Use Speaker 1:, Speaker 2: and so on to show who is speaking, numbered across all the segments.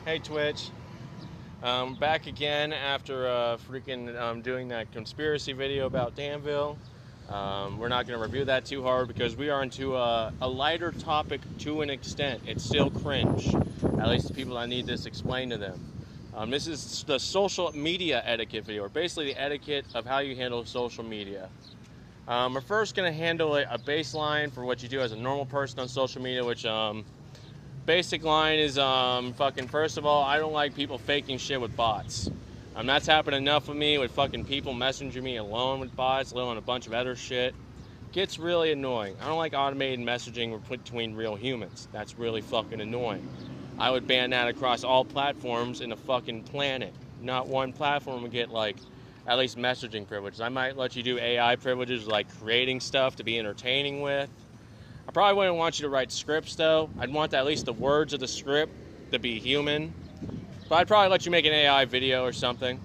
Speaker 1: Hey Twitch. Back again after doing that conspiracy video about Danville. We're not going to review that too hard because we are into a lighter topic to an extent. It's still cringe, at least the people that need this explained to them. This is the social media etiquette video, or basically the etiquette of how you handle social media. We're first going to handle a baseline for what you do as a normal person on social media, which basic line is first of all, I don't like people faking shit with bots. That's happened enough with me with fucking people messaging me alone with bots, let alone a bunch of other shit. Gets really annoying. I don't like automated messaging between real humans. That's really fucking annoying. I would ban that across all platforms in the fucking planet. Not one platform would get like at least messaging privileges. I might let you do AI privileges like creating stuff to be entertaining with. I probably wouldn't want you to write scripts, though. I'd want at least the words of the script to be human. But I'd probably let you make an AI video or something.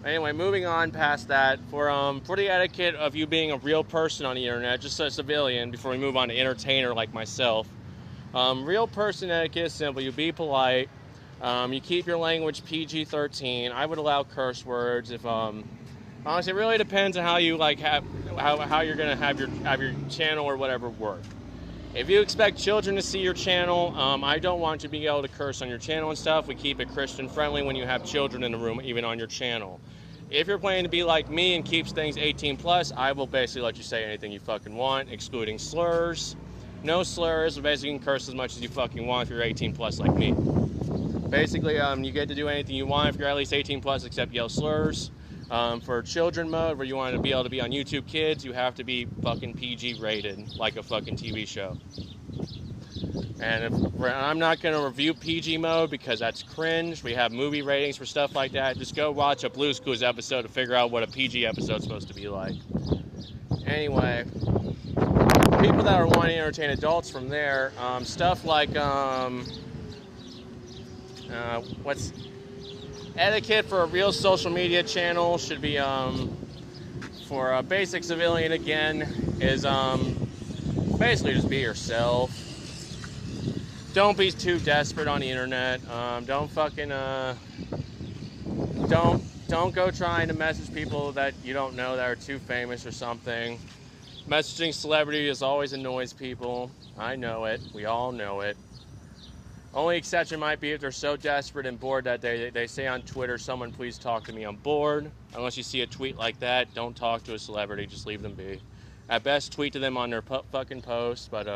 Speaker 1: Anyway, moving on past that, for the etiquette of you being a real person on the internet, just a civilian, before we move on to entertainer like myself, real person etiquette is simple. You be polite. You keep your language PG-13. I would allow curse words if honestly, it really depends on how you how you're gonna have your channel or whatever work. If you expect children to see your channel, I don't want you to be able to curse on your channel and stuff. We keep it Christian friendly when you have children in the room, even on your channel. If you're planning to be like me and keeps things 18 plus, I will basically let you say anything you fucking want, excluding slurs. No slurs, basically you can curse as much as you fucking want if you're 18 plus like me. Basically, you get to do anything you want if you're at least 18 plus, except yell slurs. For children mode, where you want to be able to be on YouTube Kids, you have to be fucking PG rated, like a fucking TV show. And I'm not going to review PG mode because that's cringe. We have movie ratings for stuff like that. Just go watch a Blue's Clues episode to figure out what a PG episode is supposed to be like. Anyway, people that are wanting to entertain adults from there, stuff like, etiquette for a real social media channel should be, for a basic civilian again, is basically just be yourself. Don't be too desperate on the internet. Don't go trying to message people that you don't know that are too famous or something. Messaging celebrities always annoys people. I know it. We all know it. Only exception might be if they're so desperate and bored that they say on Twitter, someone please talk to me, I'm bored. Unless you see a tweet like that, don't talk to a celebrity, just leave them be. At best, tweet to them on their fucking post, but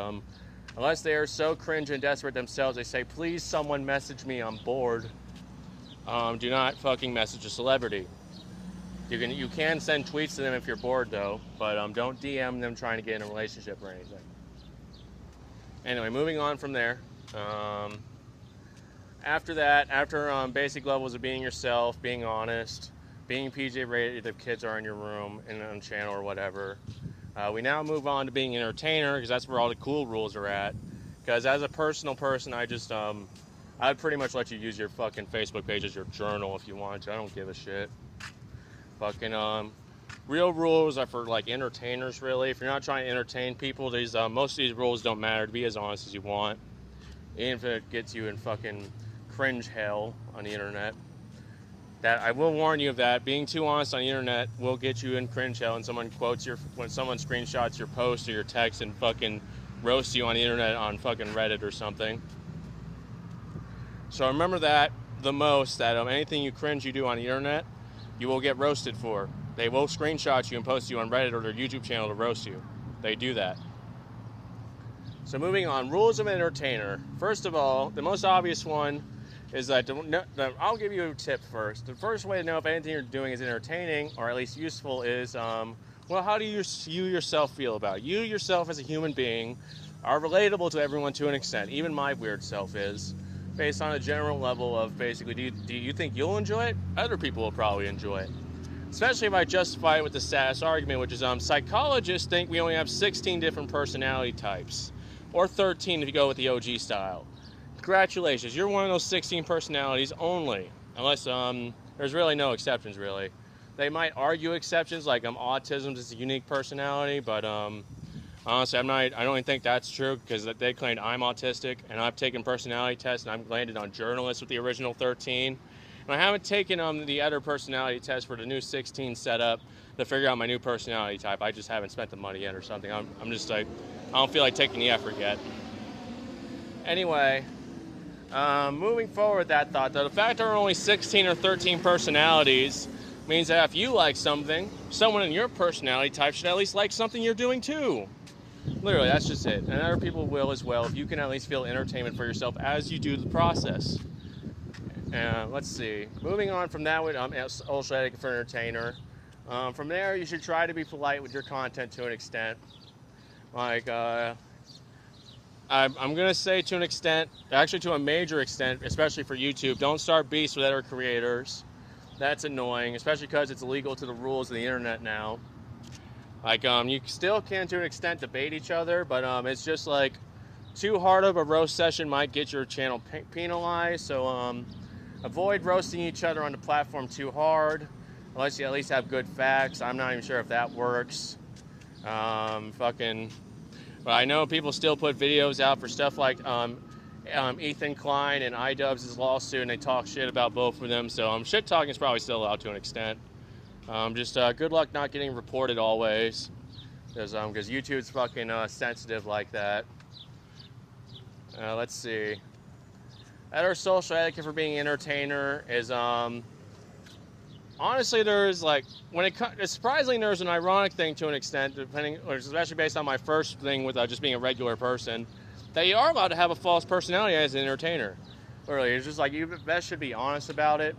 Speaker 1: unless they are so cringe and desperate themselves, they say, please someone message me, I'm bored. Do not fucking message a celebrity. You can send tweets to them if you're bored though, but don't DM them trying to get in a relationship or anything. Anyway, moving on from there. After that, after basic levels of being yourself, being honest, being PG rated if kids are in your room and on channel or whatever, we now move on to being an entertainer because that's where all the cool rules are at. Because as a personal person, I'd pretty much let you use your fucking Facebook page as your journal if you want to. I don't give a shit. Fucking real rules are for like entertainers really. If you're not trying to entertain people, most of these rules don't matter. To be as honest as you want. Even if it gets you in fucking cringe hell on the internet. That I will warn you of that. Being too honest on the internet will get you in cringe hell when someone screenshots your post or your text and fucking roasts you on the internet on fucking Reddit or something. So remember that the most, that anything you cringe you do on the internet, you will get roasted for. They will screenshot you and post you on Reddit or their YouTube channel to roast you. They do that. So moving on, rules of an entertainer. First of all, the most obvious one is that, I'll give you a tip first. The first way to know if anything you're doing is entertaining, or at least useful, is, how do you yourself feel about it? You yourself as a human being are relatable to everyone to an extent. Even my weird self is, based on a general level of basically, do you think you'll enjoy it? Other people will probably enjoy it. Especially if I justify it with the status argument, which is psychologists think we only have 16 different personality types. Or 13 if you go with the OG style. Congratulations, you're one of those 16 personalities only. Unless there's really no exceptions, really. They might argue exceptions, like autism is a unique personality, but Honestly, I don't even think that's true because they claimed I'm autistic, and I've taken personality tests, and I've landed on journalist with the original 13. And I haven't taken the other personality test for the new 16 setup to figure out my new personality type. I just haven't spent the money yet or something. I'm just like, I don't feel like taking the effort yet. Anyway, moving forward with that thought, though, the fact there are only 16 or 13 personalities means that if you like something, someone in your personality type should at least like something you're doing too. Literally, that's just it. And other people will as well if you can at least feel entertainment for yourself as you do the process. Let's see. Moving on from that with social etiquette for entertainer. From there, you should try to be polite with your content to an extent. Like, I'm going to say to an extent, actually to a major extent, especially for YouTube, don't start beefs with other creators. That's annoying, especially because it's illegal to the rules of the internet now. Like, you still can to an extent debate each other, but it's just like too hard of a roast session might get your channel penalized. So avoid roasting each other on the platform too hard, unless you at least have good facts. I'm not even sure if that works. But I know people still put videos out for stuff like Ethan Klein and iDubbbz' lawsuit, and they talk shit about both of them. So shit talking is probably still allowed to an extent. Just good luck not getting reported always, because YouTube's fucking sensitive like that. Let's see. Other social etiquette for being an entertainer is honestly, there's like surprisingly there's an ironic thing to an extent, especially based on my first thing with just being a regular person, that you are allowed to have a false personality as an entertainer. Literally, it's just like you best should be honest about it.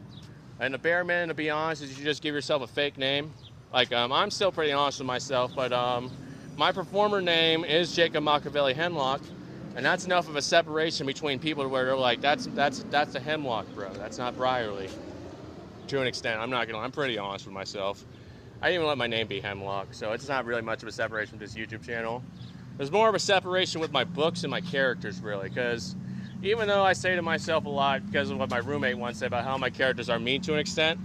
Speaker 1: And the bare minimum, to be honest, is you just give yourself a fake name. Like, I'm still pretty honest with myself, but my performer name is Jacob Machiavelli Hemlock, and that's enough of a separation between people where they're like, that's a Hemlock, bro. That's not Brierly. To an extent, I'm pretty honest with myself. I didn't even let my name be Hemlock, so it's not really much of a separation with this YouTube channel. There's more of a separation with my books and my characters, really, because even though I say to myself a lot, because of what my roommate once said about how my characters are mean to an extent,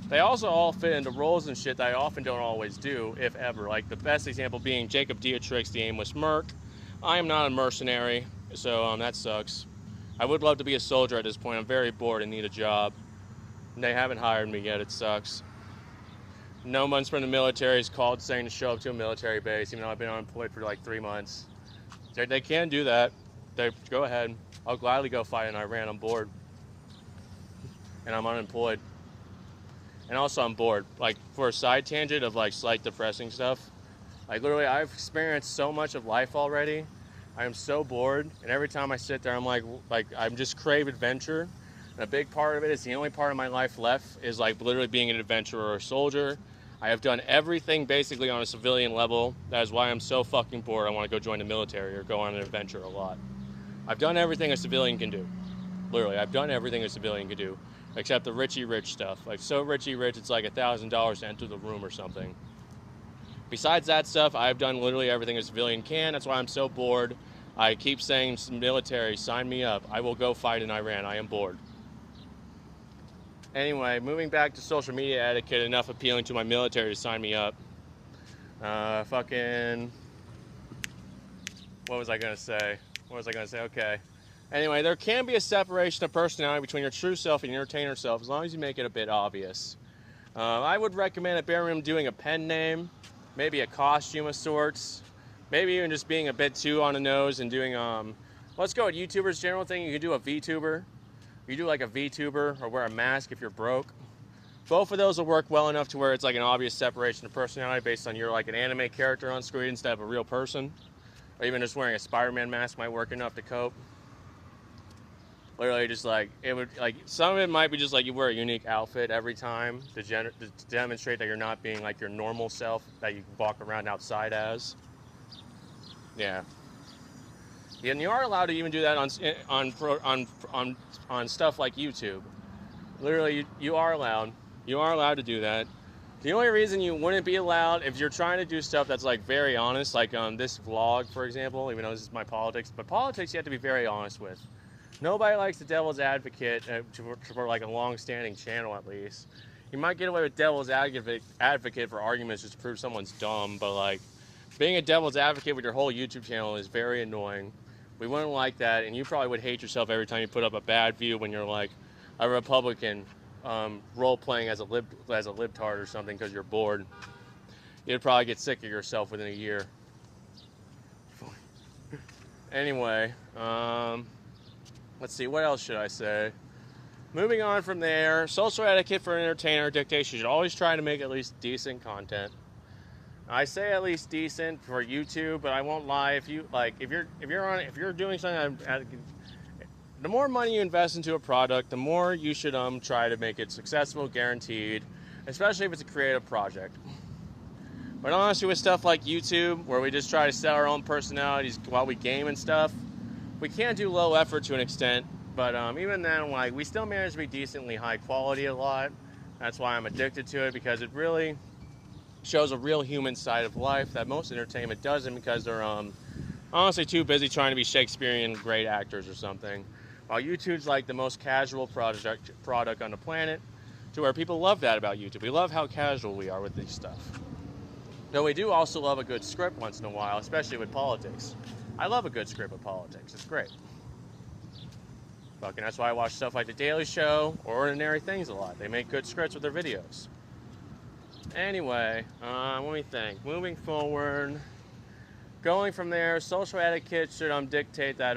Speaker 1: they also all fit into roles and shit that I often don't always do, if ever. Like the best example being Jacob Dietrich, the aimless merc. I am not a mercenary, so that sucks. I would love to be a soldier at this point. I'm very bored and need a job. And they haven't hired me yet. It sucks. No one's from the military is called saying to show up to a military base, even though I've been unemployed for like 3 months. They can do that. Go ahead. I'll gladly go fight in Iran. I'm bored. And I'm unemployed. And also I'm bored. Like, for a side tangent of like slight depressing stuff, like literally I've experienced so much of life already. I am so bored. And every time I sit there, I'm like I'm just crave adventure. And a big part of it is the only part of my life left is like literally being an adventurer or a soldier. I have done everything basically on a civilian level. That is why I'm so fucking bored. I want to go join the military or go on an adventure a lot. I've done everything a civilian can do. Literally, I've done everything a civilian can do, except the richy rich stuff. Like, so richy rich, it's like $1,000 to enter the room or something. Besides that stuff, I've done literally everything a civilian can. That's why I'm so bored. I keep saying, military, sign me up. I will go fight in Iran. I am bored. Anyway, moving back to social media etiquette, enough appealing to my military to sign me up. What was I going to say? Okay. Anyway, there can be a separation of personality between your true self and your entertainer self, as long as you make it a bit obvious. I would recommend at bare minimum doing a pen name, maybe a costume of sorts, maybe even just being a bit too on the nose and doing, let's go with YouTubers general thing. You can do a VTuber. You do like a VTuber or wear a mask if you're broke. Both of those will work well enough to where it's like an obvious separation of personality based on you're like an anime character on screen instead of a real person. Or even just wearing a Spider-Man mask might work enough to cope. Literally just like, it would, like, some of it might be just like you wear a unique outfit every time to demonstrate that you're not being like your normal self that you walk around outside as. Yeah. And you are allowed to even do that on stuff like YouTube. Literally, you are allowed. You are allowed to do that. The only reason you wouldn't be allowed if you're trying to do stuff that's like very honest, like this vlog, for example, even though this is my politics, but politics you have to be very honest with. Nobody likes the devil's advocate for like a long-standing channel, at least. You might get away with devil's advocate for arguments just to prove someone's dumb, but like being a devil's advocate with your whole YouTube channel is very annoying. We wouldn't like that, and you probably would hate yourself every time you put up a bad view when you're like a Republican role-playing as a libtard or something because you're bored. You'd probably get sick of yourself within a year. Anyway, let's see, what else should I say? Moving on from there, social etiquette for an entertainer dictates you should always try to make at least decent content. I say at least decent for YouTube, but I won't lie. If you're doing something, the more money you invest into a product, the more you should try to make it successful, guaranteed, especially if it's a creative project. But honestly, with stuff like YouTube, where we just try to sell our own personalities while we game and stuff, we can do low effort to an extent. But even then, like, we still manage to be decently high quality a lot. That's why I'm addicted to it, because it really shows a real human side of life that most entertainment doesn't, because they're honestly too busy trying to be Shakespearean great actors or something. While YouTube's like the most casual product on the planet, to where people love that about YouTube. We love how casual we are with this stuff. Though we do also love a good script once in a while, especially with politics. I love a good script with politics. It's great. Fucking, that's why I watch stuff like The Daily Show or Ordinary Things a lot. They make good scripts with their videos. Anyway, let me think. Moving forward, going from there, social etiquette should dictate that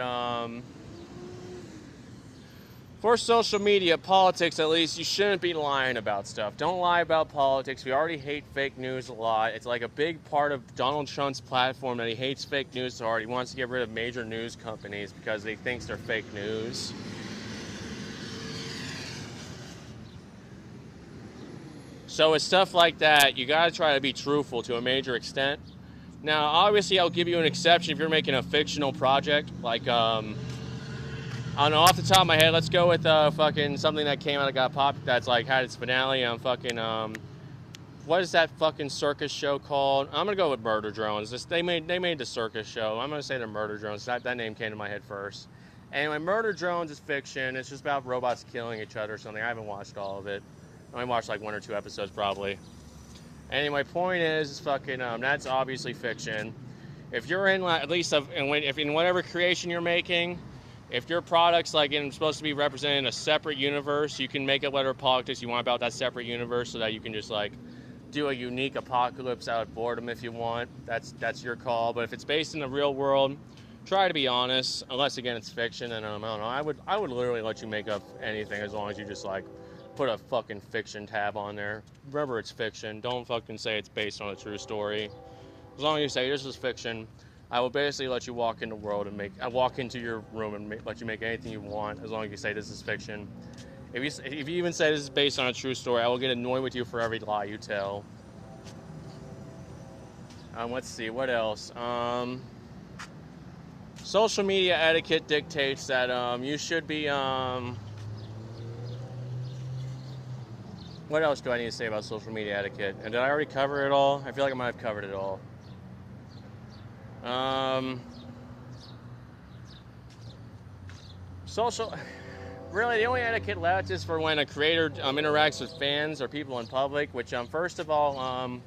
Speaker 1: for social media, politics at least, you shouldn't be lying about stuff. Don't lie about politics. We already hate fake news a lot. It's like a big part of Donald Trump's platform that he hates fake news so hard. He wants to get rid of major news companies because he thinks they're fake news. So with stuff like that, you gotta try to be truthful to a major extent. Now, obviously, I'll give you an exception if you're making a fictional project, like, I don't know, off the top of my head, let's go with fucking something that came out that got popped, that's like had its finale on fucking, what is that fucking circus show called? I'm gonna go with Murder Drones. They made the circus show. I'm gonna say they're Murder Drones. That name came to my head first. Anyway, Murder Drones is fiction. It's just about robots killing each other or something. I haven't watched all of it. I only watched like 1 or 2 episodes probably. Anyway, point is fucking, that's obviously fiction. If you're in, at least, if in whatever creation you're making, if your product's like supposed to be representing a separate universe, you can make up whatever politics you want about that separate universe so that you can just like do a unique apocalypse out of boredom if you want. That's your call. But if it's based in the real world, try to be honest. Unless again it's fiction, and I don't know. I would literally let you make up anything as long as you just like put a fucking fiction tab on there. Remember, it's fiction. Don't fucking say it's based on a true story. As long as you say this is fiction, I will basically let you walk in the world and walk into your room and let you make anything you want, as long as you say this is fiction. If you even say this is based on a true story, I will get annoyed with you for every lie you tell. Let's see, what else? Social media etiquette dictates that you should be. What else do I need to say about social media etiquette? And did I already cover it all? I feel like I might have covered it all. Really, the only etiquette left is for when a creator interacts with fans or people in public, which, first of all,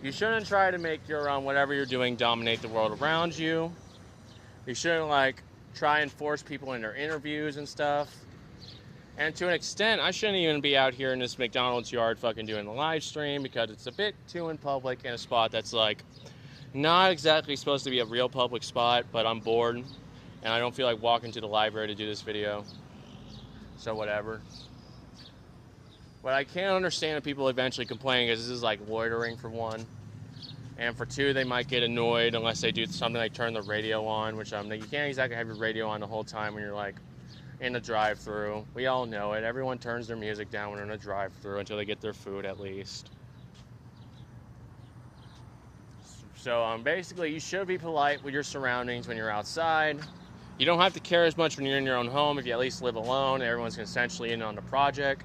Speaker 1: you shouldn't try to make your, whatever you're doing dominate the world around you. You shouldn't, like, try and force people in their interviews and stuff. And to an extent, I shouldn't even be out here in this McDonald's yard fucking doing the live stream, because it's a bit too in public in a spot that's, like, not exactly supposed to be a real public spot, but I'm bored, and I don't feel like walking to the library to do this video. So whatever. But I can't understand if people eventually complain, because this is like loitering for one. And for two, they might get annoyed unless they do something like turn the radio on, which you can't exactly have your radio on the whole time when you're like in the drive-thru. We all know it. Everyone turns their music down when they're in a drive-thru until they get their food at least. So basically, you should be polite with your surroundings when you're outside. You don't have to care as much when you're in your own home if you at least live alone. Everyone's essentially in on the project.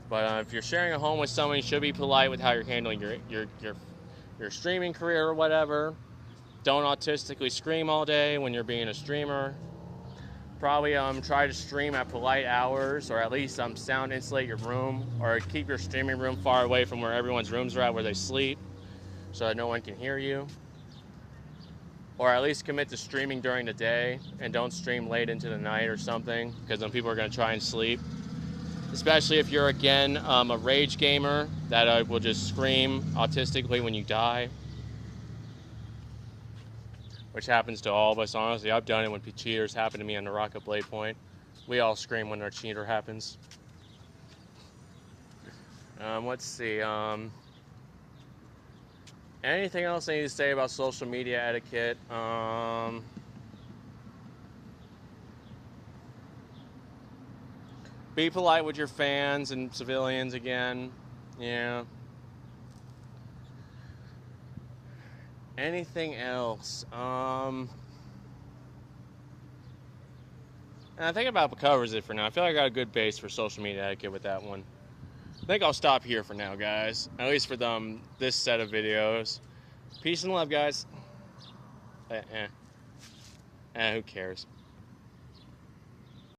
Speaker 1: But if you're sharing a home with someone, you should be polite with how you're handling your streaming career or whatever. Don't autistically scream all day when you're being a streamer. Probably try to stream at polite hours, or at least sound insulate your room, or keep your streaming room far away from where everyone's rooms are at, where they sleep, so that no one can hear you. or at least commit to streaming during the day and don't stream late into the night or something, because then people are going to try and sleep. Especially if you're, again, a rage gamer that will just scream autistically when you die, which happens to all of us, honestly. I've done it when cheaters happen to me on the Rocket Blade Point. We all scream when our cheater happens. Let's see. Anything else I need to say about social media etiquette? Be polite with your fans and civilians again. Yeah. Anything else? I think about covers it for now. I feel like I got a good base for social media etiquette with that one. I think I'll stop here for now, guys. At least for this set of videos. Peace and love, guys. Who cares?